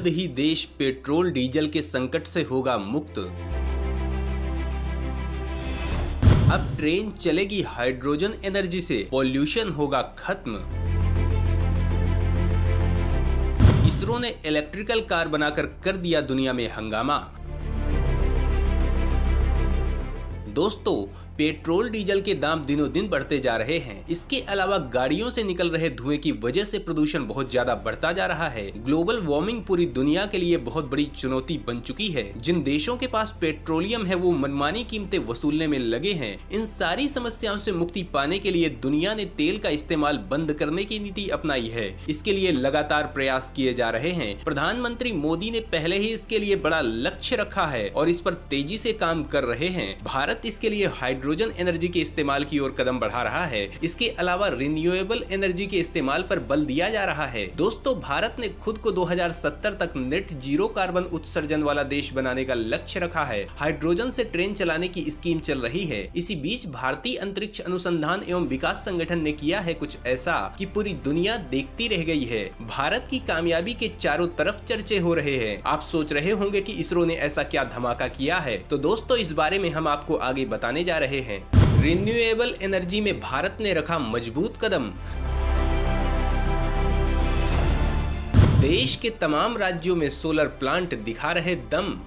जल्द ही देश petrol diesel के संकट से होगा मुक्त। अब ट्रेन चलेगी हाइड्रोजन एनर्जी से, पॉल्यूशन होगा खत्म। इसरो ने इलेक्ट्रिकल कार बनाकर कर दिया दुनिया में हंगामा। दोस्तों, पेट्रोल डीजल के दाम दिनों दिन बढ़ते जा रहे हैं। इसके अलावा गाड़ियों से निकल रहे धुएं की वजह से प्रदूषण बहुत ज्यादा बढ़ता जा रहा है। ग्लोबल वार्मिंग पूरी दुनिया के लिए बहुत बड़ी चुनौती बन चुकी है। जिन देशों के पास पेट्रोलियम है वो मनमानी कीमतें वसूलने में लगे हैं। इन सारी समस्याओं से मुक्ति पाने के लिए दुनिया ने तेल का इस्तेमाल बंद करने की नीति अपनाई है। इसके लिए लगातार प्रयास किए जा रहे हैं। प्रधानमंत्री मोदी ने पहले ही इसके लिए बड़ा लक्ष्य रखा है और इस पर तेजी से काम कर रहे हैं। भारत इसके लिए हाइड्रोजन एनर्जी के इस्तेमाल की ओर कदम बढ़ा रहा है। इसके अलावा रिन्यूएबल एनर्जी के इस्तेमाल पर बल दिया जा रहा है। दोस्तों, भारत ने खुद को 2070 तक नेट जीरो कार्बन उत्सर्जन वाला देश बनाने का लक्ष्य रखा है। हाइड्रोजन से ट्रेन चलाने की स्कीम चल रही है। इसी बीच भारतीय अंतरिक्ष अनुसंधान एवं विकास संगठन ने किया है कुछ ऐसा कि पूरी दुनिया देखती रह गई है। भारत की कामयाबी के चारों तरफ चर्चे हो रहे हैं। आप सोच रहे होंगे कि इसरो ने ऐसा क्या धमाका किया है, तो दोस्तों इस बारे में हम आपको आगे बताने जा रहे हैं। रिन्यूएबल एनर्जी में भारत ने रखा मजबूत कदम। देश के तमाम राज्यों में सोलर प्लांट दिखा रहे दम।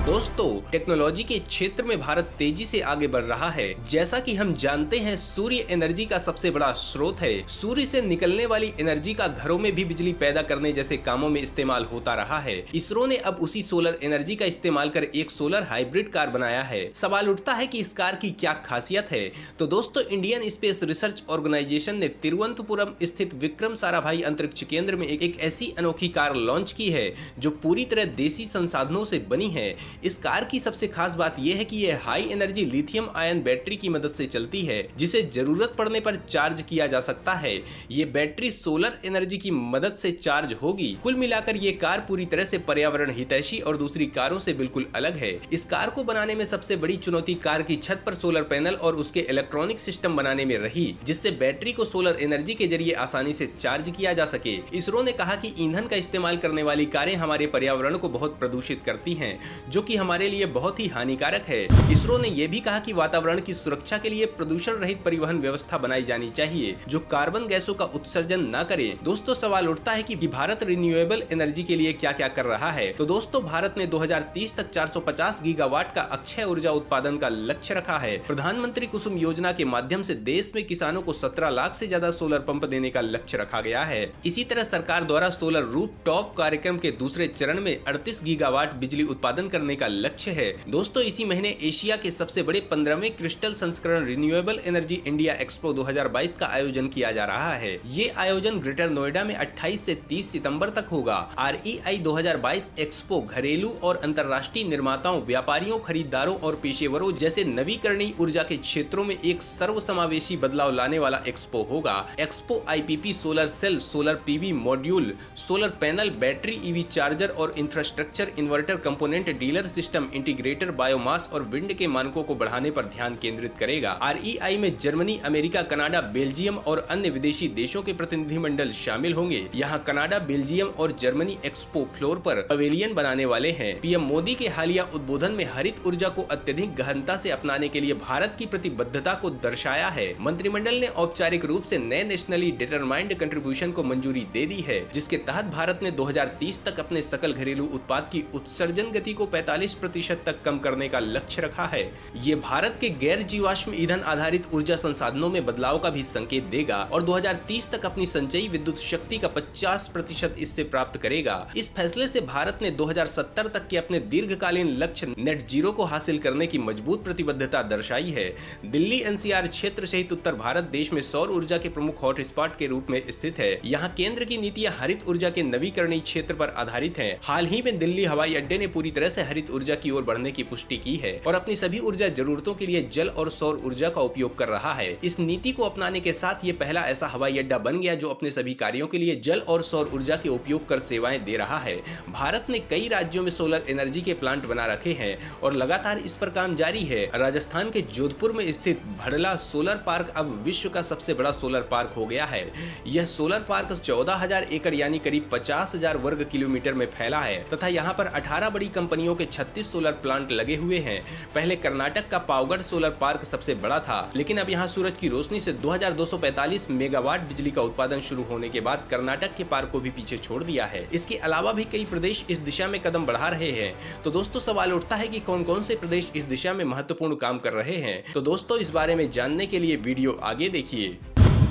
दोस्तों, टेक्नोलॉजी के क्षेत्र में भारत तेजी से आगे बढ़ रहा है। जैसा कि हम जानते हैं, सूर्य एनर्जी का सबसे बड़ा स्रोत है। सूर्य से निकलने वाली एनर्जी का घरों में भी बिजली पैदा करने जैसे कामों में इस्तेमाल होता रहा है। इसरो ने अब उसी सोलर एनर्जी का इस्तेमाल कर एक सोलर हाइब्रिड कार बनाया है। सवाल उठता है कि इस कार की क्या खासियत है। तो दोस्तों, इंडियन स्पेस रिसर्च ऑर्गेनाइजेशन ने तिरुवनंतपुरम स्थित विक्रम साराभाई अंतरिक्ष केंद्र में एक ऐसी अनोखी कार लॉन्च की है जो पूरी तरह देसी संसाधनों से बनी है। इस कार की सबसे खास बात यह है कि यह high energy lithium ion battery की मदद से चलती है, जिसे जरूरत पड़ने पर चार्ज किया जा सकता है। ये बैटरी सोलर एनर्जी की मदद से चार्ज होगी। कुल मिलाकर ये कार पूरी तरह से पर्यावरण हितैषी और दूसरी कारों से बिल्कुल अलग है। इस कार को बनाने में सबसे बड़ी चुनौती कार की छत पर सोलर पैनल और उसके इलेक्ट्रॉनिक सिस्टम बनाने में रही, जिससे बैटरी को सोलर एनर्जी के जरिए आसानी से चार्ज किया जा सके। इसरो ने कहा कि ईंधन का इस्तेमाल करने वाली कारें हमारे पर्यावरण को बहुत प्रदूषित करती हैं, जो कि हमारे लिए बहुत ही हानिकारक है। इसरो ने यह भी कहा कि वातावरण की सुरक्षा के लिए प्रदूषण रहित परिवहन व्यवस्था बनाई जानी चाहिए जो कार्बन गैसों का उत्सर्जन न करे। दोस्तों, सवाल उठता है कि भारत रिन्यूएबल एनर्जी के लिए क्या क्या कर रहा है। तो दोस्तों, भारत ने 2030 तक 450 गीगावाट का अक्षय ऊर्जा उत्पादन का लक्ष्य रखा है। प्रधानमंत्री कुसुम योजना के माध्यम से देश में किसानों को 17 लाख से ज्यादा सोलर पंप देने का लक्ष्य रखा गया है। इसी तरह सरकार द्वारा सोलर रूफटॉप कार्यक्रम के दूसरे चरण में 38 गीगावाट बिजली उत्पादन करने का लक्ष्य है। दोस्तों, इसी महीने एशिया के सबसे बड़े 15वें क्रिस्टल संस्करण रिन्यूएबल एनर्जी इंडिया एक्सपो 2022 का आयोजन किया जा रहा है। ये आयोजन ग्रेटर नोएडा में 28 से 30 सितंबर तक होगा। REI 2022 एक्सपो घरेलू और अंतर्राष्ट्रीय निर्माताओं, व्यापारियों, खरीदारों और पेशेवरों जैसे नवीकरणीय ऊर्जा के क्षेत्रों में एक सर्वसमावेशी बदलाव लाने वाला एक्सपो होगा। Expo IPP solar cell, solar PV module, solar panel, battery, EV charger और infrastructure, inverter component, dealer system, integrator, biomass और विंड के मानकों को बढ़ाने पर ध्यान केंद्रित करेगा। REI में जर्मनी, अमेरिका, कनाडा, बेल्जियम और अन्य विदेशी देशों के प्रतिनिधिमंडल शामिल होंगे। यहाँ कनाडा, बेल्जियम और जर्मनी एक्सपो फ्लोर पर पवेलियन बनाने वाले हैं। PM मोदी के हालिया उद्बोधन में हरित ऊर्जा को अत्यधिक गहनता से अपनाने के लिए भारत की प्रतिबद्धता को दर्शाया है। मंत्रिमंडल ने औपचारिक रूप से नए नेशनली डिटरमाइंड कंट्रीब्यूशन को मंजूरी दे दी है, जिसके तहत भारत ने 2030 तक अपने सकल घरेलू उत्पाद की उत्सर्जन गति को 45% तक कम करने का लक्ष्य रखा है। ये भारत के गैर जीवाश्म ईंधन आधारित ऊर्जा संसाधनों में बदलाव का भी संकेत देगा और 2030 तक अपनी संचयी विद्युत शक्ति का 50% इससे प्राप्त करेगा। इस फैसले से भारत ने 2070 तक के अपने दीर्घकालीन लक्ष्य नेट जीरो को हासिल करने की मजबूत प्रतिबद्धता दर्शाई है। दिल्ली NCR क्षेत्र सहित उत्तर भारत देश में सौर ऊर्जा के प्रमुख हॉटस्पॉट के रूप में स्थित है। यहाँ केंद्र की नीतियां हरित ऊर्जा के नवीकरणीय क्षेत्र पर आधारित है। हाल ही में दिल्ली हवाई अड्डे ने पूरी तरह से हरित ऊर्जा की ओर बढ़ने की पुष्टि की है और अपनी सभी ऊर्जा जरूरतों के लिए जल और सौर ऊर्जा का उपयोग कर रहा है। इस नीति को अपनाने के साथ ये पहला ऐसा हवाई अड्डा बन गया जो अपने सभी कार्यों के लिए जल और सौर ऊर्जा के उपयोग कर सेवाएं दे रहा है। भारत ने कई राज्यों में सोलर एनर्जी के प्लांट बना रखे हैं और लगातार इस पर काम जारी है। राजस्थान के जोधपुर में स्थित भड़ला सोलर पार्क अब विश्व का सबसे बड़ा सोलर पार्क हो गया है। यह सोलर पार्क 14,000 एकड़ यानी करीब 50,000 वर्ग किलोमीटर में फैला है तथा यहाँ पर 18 बड़ी कंपनियों के 36 सोलर प्लांट लगे हुए हैं। पहले कर्नाटक का पावगढ़ सोलर पार्क सबसे बड़ा था, लेकिन अब यहाँ सूरज की रोशनी से 2245 मेगावाट बिजली का उत्पादन शुरू होने के बाद कर्नाटक के पार्क को भी पीछे छोड़ दिया है। इसके अलावा भी कई प्रदेश इस दिशा में कदम बढ़ा रहे हैं। तो दोस्तों सवाल उठता है कि कौन कौन से प्रदेश इस दिशा में महत्वपूर्ण काम कर रहे हैं। तो दोस्तों इस बारे में जानने के लिए वीडियो आगे देखिए।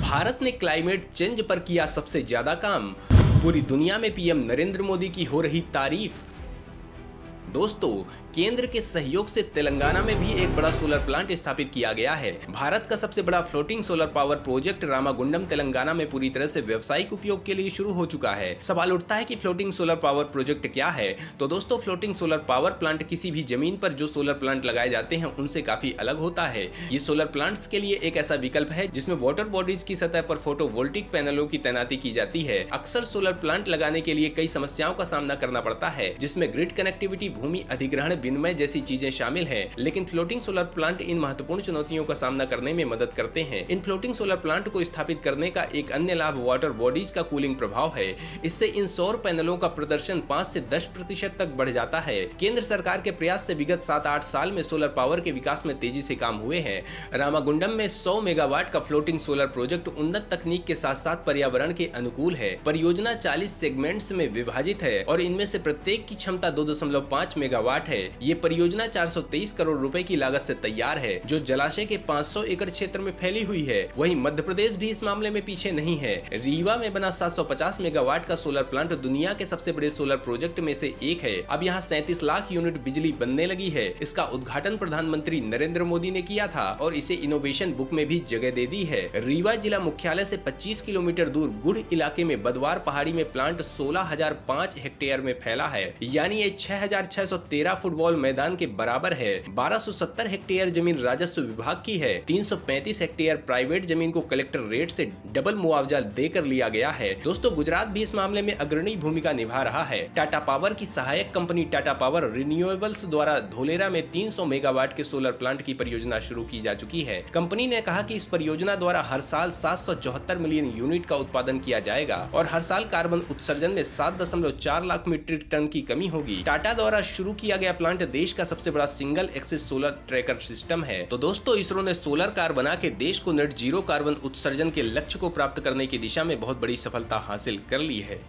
भारत ने क्लाइमेट चेंज पर किया सबसे ज्यादा काम, पूरी दुनिया में पीएम नरेंद्र मोदी की हो रही तारीफ। दोस्तों केंद्र के सहयोग से तेलंगाना में भी एक बड़ा सोलर प्लांट स्थापित किया गया है। भारत का सबसे बड़ा floating solar power project Ramagundam Telangana में पूरी तरह से व्यावसायिक उपयोग के लिए शुरू हो चुका है। सवाल उठता है कि फ्लोटिंग सोलर पावर प्रोजेक्ट क्या है। तो दोस्तों फ्लोटिंग सोलर पावर प्लांट किसी भी जमीन पर जो सोलर प्लांट लगाए जाते हैं उनसे काफी अलग होता है। ये सोलर प्लांट्स के लिए एक ऐसा विकल्प है जिसमें वाटर बॉडीज की सतह पर फोटोवोल्टिक पैनलों की तैनाती की जाती है। अक्सर सोलर प्लांट लगाने के लिए कई समस्याओं का सामना करना पड़ता है, जिसमें ग्रिड कनेक्टिविटी, भूमि अधिग्रहण, विनिमय जैसी चीजें शामिल हैं। लेकिन फ्लोटिंग सोलर प्लांट इन महत्वपूर्ण चुनौतियों का सामना करने में मदद करते हैं। इन फ्लोटिंग सोलर प्लांट को स्थापित करने का एक अन्य लाभ वाटर बॉडीज का कूलिंग प्रभाव है। इससे इन सौर पैनलों का प्रदर्शन 5 से 10% तक बढ़ जाता है। केंद्र सरकार के प्रयास से विगत 7-8 साल में सोलर पावर के विकास में तेजी से काम हुए हैं। रामागुंडम में 100 मेगावाट का फ्लोटिंग सोलर प्रोजेक्ट उन्नत तकनीक के साथ साथ पर्यावरण के अनुकूल है। परियोजना 40 सेगमेंट्स में विभाजित है और इनमें से प्रत्येक की क्षमता 2.5 मेगावाट है। ये परियोजना 423 करोड़ रुपए की लागत से तैयार है, जो जलाशय के 500 एकड़ क्षेत्र में फैली हुई है। वहीं मध्य प्रदेश भी इस मामले में पीछे नहीं है। रीवा में बना 750 मेगावाट का सोलर प्लांट दुनिया के सबसे बड़े सोलर प्रोजेक्ट में से एक है। अब यहाँ 37 लाख यूनिट बिजली बनने लगी है। इसका उद्घाटन प्रधानमंत्री नरेंद्र मोदी ने किया था और इसे इनोवेशन बुक में भी जगह दे दी है। रीवा जिला मुख्यालय से 25 किलोमीटर दूर गुड़ इलाके में बदवार पहाड़ी में प्लांट 16,005 हेक्टेयर में फैला है, यानी ये 6,613 फुटबॉल मैदान के बराबर है। 1270 हेक्टेयर जमीन राजस्व विभाग की है। 335 हेक्टेयर प्राइवेट जमीन को कलेक्टर रेट से डबल मुआवजा देकर लिया गया है। दोस्तों गुजरात भी इस मामले में अग्रणी भूमिका निभा रहा है। टाटा पावर की सहायक कंपनी टाटा पावर रिन्यूएबल्स द्वारा धोलेरा में 300 मेगावाट के सोलर प्लांट की परियोजना शुरू की जा चुकी है। कंपनी ने कहा कि इस परियोजना द्वारा हर साल 774 मिलियन यूनिट का उत्पादन किया जाएगा और हर साल कार्बन उत्सर्जन में 7.4 लाख मीट्रिक टन की कमी होगी। टाटा द्वारा शुरू किया गया प्लांट देश का सबसे बड़ा single axis solar tracker system है। तो दोस्तों इसरो ने सोलर कार बना के देश को नेट जीरो कार्बन उत्सर्जन के लक्ष्य को प्राप्त करने की दिशा में बहुत बड़ी सफलता हासिल कर ली है।